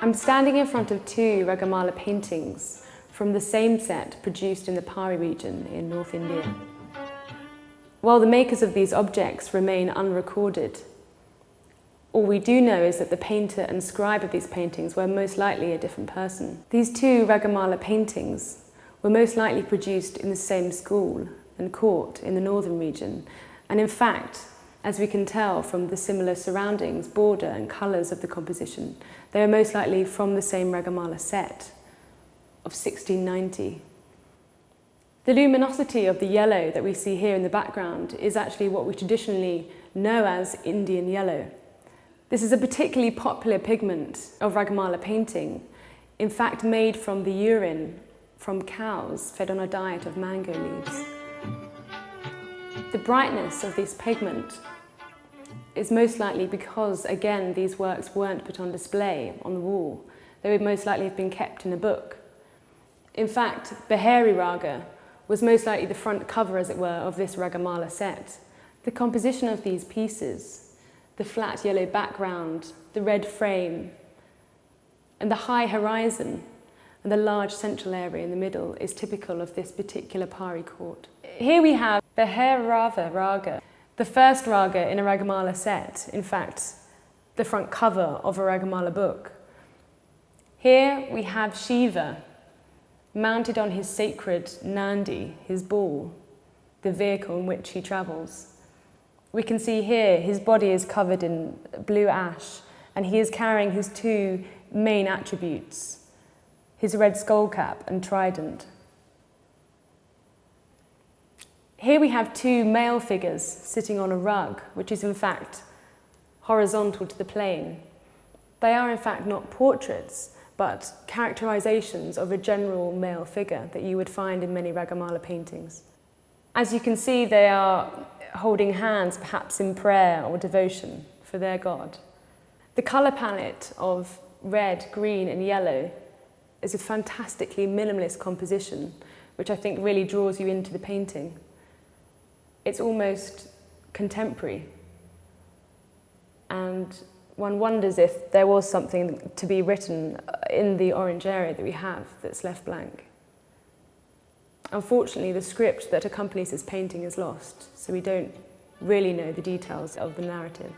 I'm standing in front of two Ragamala paintings from the same set produced in the Pari region in North India. While the makers of these objects remain unrecorded, all we do know is that the painter and scribe of these paintings were most likely a different person. These two Ragamala paintings were most likely produced in the same school and court in the northern region, and in fact, as we can tell from the similar surroundings, border and colours of the composition, they are most likely from the same Ragamala set of 1690. The luminosity of the yellow that we see here in the background is actually what we traditionally know as Indian yellow. This is a particularly popular pigment of Ragamala painting, in fact made from the urine from cows fed on a diet of mango leaves. The brightness of this pigment is most likely because, again, these works weren't put on display on the wall. They would most likely have been kept in a book. In fact, Bhairav Raga was most likely the front cover, as it were, of this Ragamala set. The composition of these pieces, the flat yellow background, the red frame, and the high horizon, and the large central area in the middle is typical of this particular Pari court. Here we have Bhairav Raga, the first Raga in a Ragamala set, in fact, the front cover of a Ragamala book. Here we have Shiva, mounted on his sacred Nandi, his bull, the vehicle in which he travels. We can see here his body is covered in blue ash, and he is carrying his two main attributes, his red skull cap and trident. Here we have two male figures sitting on a rug, which is in fact horizontal to the plane. They are in fact not portraits, but characterizations of a general male figure that you would find in many Ragamala paintings. As you can see, they are holding hands, perhaps in prayer or devotion for their god. The colour palette of red, green and yellow is a fantastically minimalist composition, which I think really draws you into the painting. It's almost contemporary, and one wonders if there was something to be written in the orange area that we have that's left blank. Unfortunately, the script that accompanies this painting is lost, so we don't really know the details of the narrative.